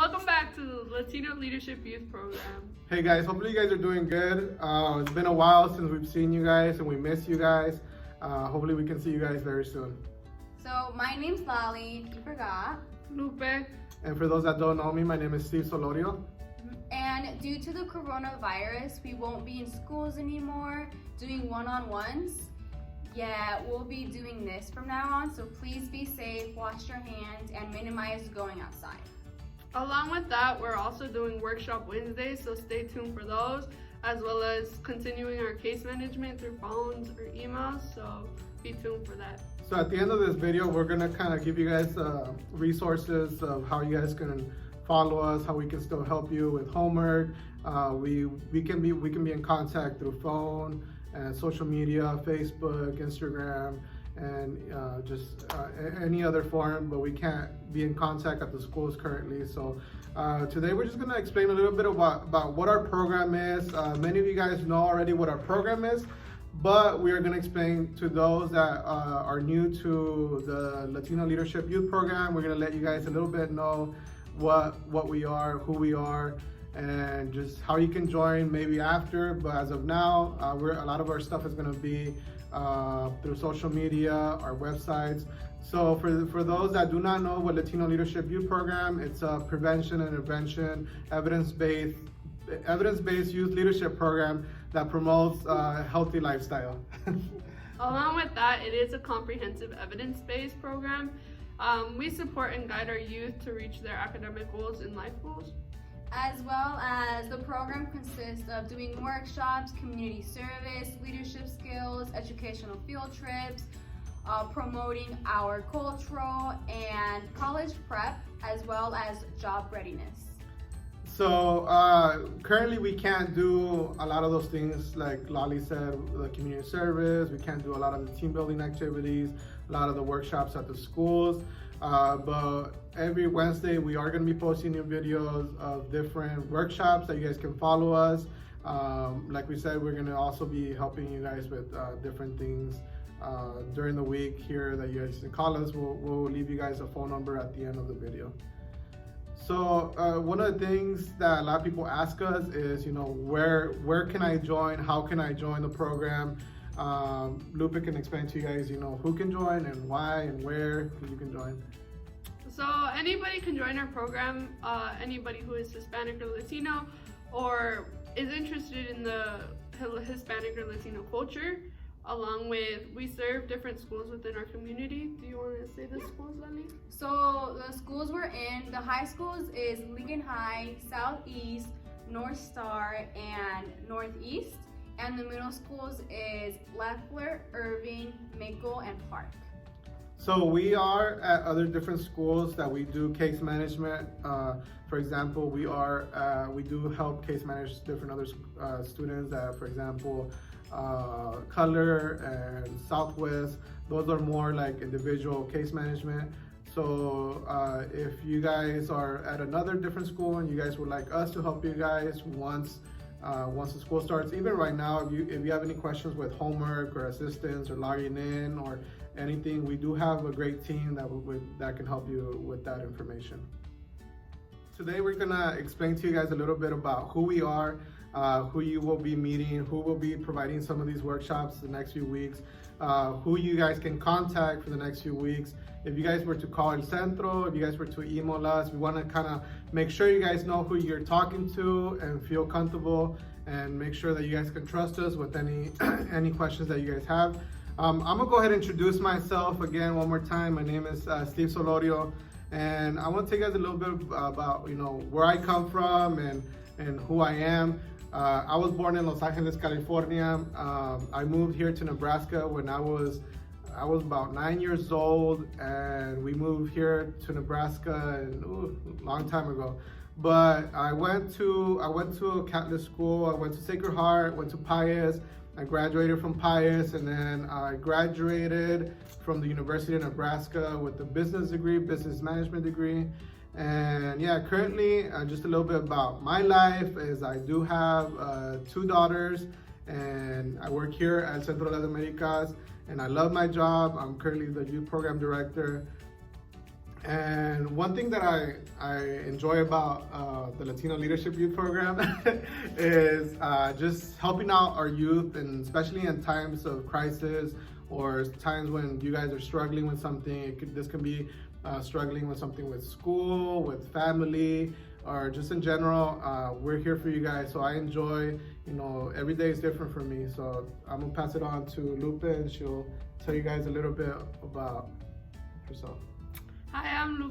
welcome back to the Latino Leadership Youth Program. Hey guys, hopefully you guys are doing good. It's been a while since we've seen you guys and we miss you guys. Hopefully we can see you guys very soon. So my name's Lali, you forgot. Lupe. And for those that don't know me, my name is Solorio. And due to the coronavirus, we won't be in schools anymore doing one-on-ones. Yeah, we'll be doing this from now on, so please be safe, wash your hands, and minimize going outside. Along with that, we're also doing Workshop Wednesdays, so stay tuned for those, as well as continuing our case management through phones or emails, so be tuned for that. So at the end of this video, we're gonna kind of give you guys resources of how you guys can follow us, how we can still help you with homework. We can be in contact through phone and social media, Facebook, Instagram, and just any other form, but we can't be in contact at the schools currently. So today we're just gonna explain a little bit about what our program is. Many of you guys know already what our program is, but we are gonna explain to those that are new to the Latino Leadership Youth Program. We're gonna let you guys a little bit know what we are, who we are, and just how you can join maybe after. But as of now, a lot of our stuff is gonna be through social media, our websites. So for those that do not know what Latino Leadership Youth Program, it's a prevention and intervention, evidence-based youth leadership program that promotes a healthy lifestyle. Along with that, it is a comprehensive evidence-based program. We support and guide our youth to reach their academic goals and life goals. As well as the program consists of doing workshops, community service, leadership skills, educational field trips, promoting our cultural and college prep, as well as job readiness. So currently we can't do a lot of those things like Lali said, the community service. We can't do a lot of the team building activities, a lot of the workshops at the schools. But every Wednesday we are going to be posting new videos of different workshops that you guys can follow us. Like we said, we're going to also be helping you guys with different things during the week here that you guys can call us. We'll leave you guys a phone number at the end of the video. So one of the things that a lot of people ask us is, where can I join? How can I join the program? Lupe can explain to you guys, who can join and why and where you can join. So anybody can join our program, anybody who is Hispanic or Latino or is interested in the Hispanic or Latino culture. Along with, we serve different schools within our community. Do you want to say the schools, Lali? So the schools we're in, the high schools is Lincoln High, Southeast, North Star, and Northeast. And the middle schools is Leffler, Irving, Maple, and Park. So we are at other different schools that we do case management. For example, we do help case manage different other students that, for example, Color and Southwest. Those are more like individual case management. So if you guys are at another different school and you guys would like us to help you guys once the school starts, even right now, if you have any questions with homework or assistance or logging in or anything, we do have a great team that can help you with that information. Today we're gonna explain to you guys a little bit about who we are, who you will be meeting, who will be providing some of these workshops the next few weeks, who you guys can contact for the next few weeks. If you guys were to call El Centro, if you guys were to email us, we want to kind of make sure you guys know who you're talking to and feel comfortable and make sure that you guys can trust us with any questions that you guys have. I'm gonna go ahead and introduce myself again one more time. My name is Steve Solorio, and I want to tell you guys a little bit about where I come from and who I am. I was born in Los Angeles, California. I moved here to Nebraska when I was about 9 years old, and we moved here to Nebraska a long time ago. But I went to a Catholic school. I went to Sacred Heart, went to Pius. I graduated from Pius, and then I graduated from the University of Nebraska with a business degree, business management degree. And yeah, currently, just a little bit about my life is I do have 2 daughters, and I work here at Centro de las Americas, and I love my job. I'm currently the youth program director. And one thing that I enjoy about the Latino Leadership Youth Program is just helping out our youth, and especially in times of crisis or times when you guys are struggling with something. This can be struggling with something with school, with family, or just in general. We're here for you guys. So I enjoy, every day is different for me. So I'm gonna pass it on to Lupe, and she'll tell you guys a little bit about herself. Hi, I'm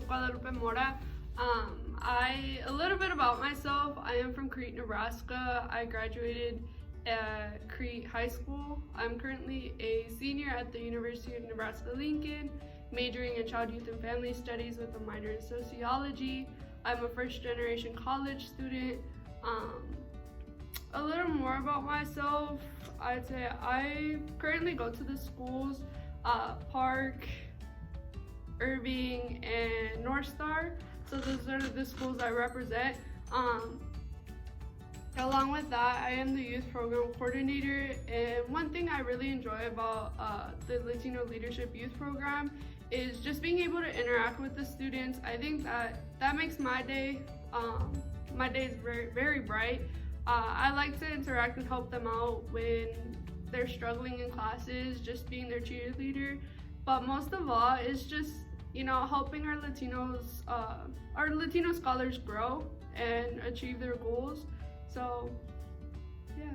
Guadalupe Mora. A little bit about myself. I am from Crete, Nebraska. I graduated at Crete High School. I'm currently a senior at the University of Nebraska-Lincoln, majoring in Child, Youth, and Family Studies with a minor in Sociology. I'm a first-generation college student. A little more about myself. I'd say I currently go to the schools, Park, Irving, and North Star. So those are the schools I represent. Along with that, I am the youth program coordinator, and one thing I really enjoy about the Latino Leadership Youth Program is just being able to interact with the students. I think that makes my day. My day is very, very bright. I like to interact and help them out when they're struggling in classes, just being their cheerleader. But most of all, it's just helping our Latino scholars grow and achieve their goals. So, yeah.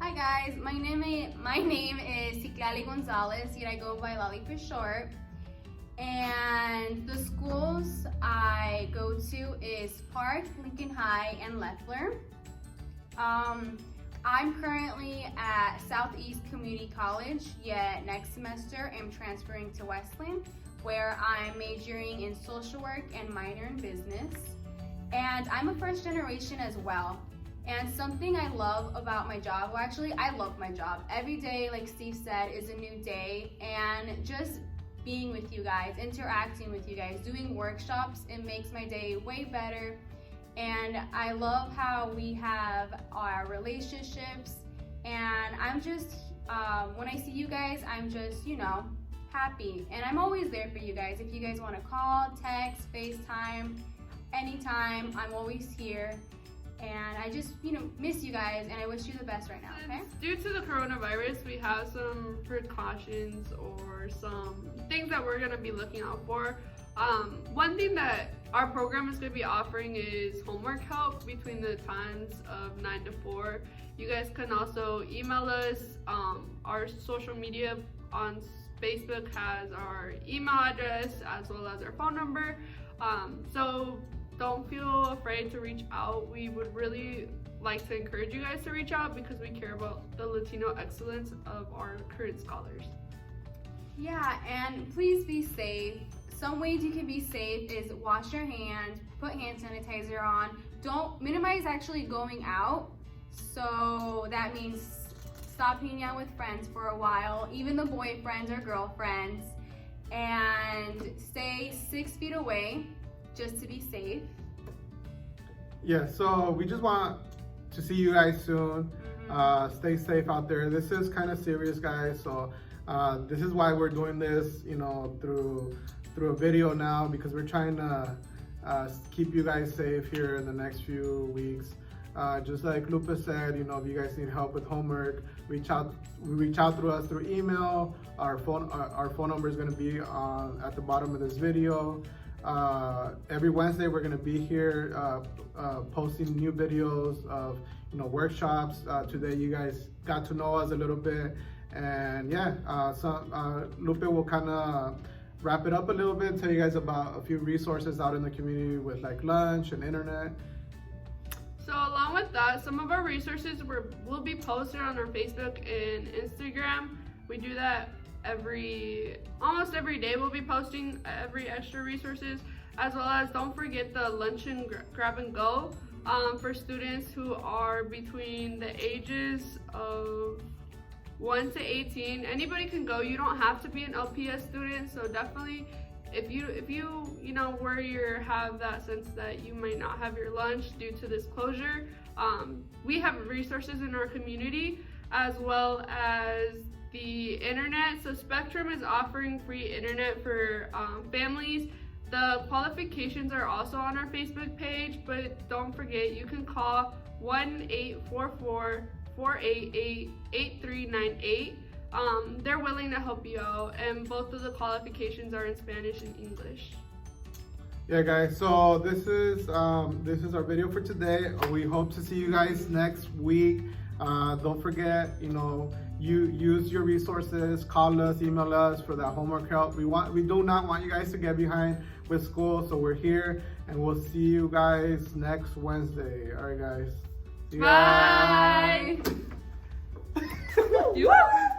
Hi guys, my name is Citlalli Gonzalez, yet I go by Lali for short. And the schools I go to is Park, Lincoln High, and Leffler. I'm currently at Southeast Community College, yet next semester I'm transferring to Wesleyan, where I'm majoring in social work and minor in business. And I'm a first generation as well. And something I love about my job, well actually I love my job. Every day, like Steve said, is a new day, and just being with you guys, interacting with you guys, doing workshops, it makes my day way better. And I love how we have our relationships, and I'm just, when I see you guys, I'm just, happy. And I'm always there for you guys. If you guys want to call, text, FaceTime, anytime, I'm always here. And I just, miss you guys, and I wish you the best right now, okay? Due to the coronavirus, we have some precautions or some things that we're gonna be looking out for. One thing that our program is gonna be offering is homework help between the times of 9 to 4. You guys can also email us. Our social media on Facebook has our email address as well as our phone number. So don't feel afraid to reach out. We would really like to encourage you guys to reach out because we care about the Latino excellence of our current scholars. Yeah, and please be safe. Some ways you can be safe is wash your hands, put hand sanitizer on. Don't minimize actually going out. So that means stop hanging out with friends for a while, even the boyfriends or girlfriends, and stay 6 feet away just to be safe. Yeah, so we just want to see you guys soon. Stay safe out there. This is kind of serious, guys. So this is why we're doing this, through a video now, because we're trying to keep you guys safe here in the next few weeks. Just like Lupe said, if you guys need help with homework, reach out through us through email. Our phone number is going to be at the bottom of this video. Every Wednesday we're going to be here posting new videos of workshops. Today you guys got to know us a little bit, and Lupe will kind of wrap it up a little bit, tell you guys about a few resources out in the community with like lunch and internet. So along with that, some of our resources will be posted on our Facebook and Instagram. We do that almost every day. We'll be posting every extra resources, as well as don't forget the lunch and grab and go for students who are between the ages of 1 to 18. Anybody can go. You don't have to be an LPS student. So definitely, if you have that sense that you might not have your lunch due to this closure, we have resources in our community, as well as the internet. So Spectrum is offering free internet for families. The qualifications are also on our Facebook page, but don't forget, you can call 1-844-488-8398. They're willing to help you out, and both of the qualifications are in Spanish and English. Yeah, guys, so this is our video for today. We hope to see you guys next week. Don't forget, you use your resources, call us, email us for that homework help. We do not want you guys to get behind with school, so we're here, and we'll see you guys next Wednesday. All right, guys. See ya. Bye.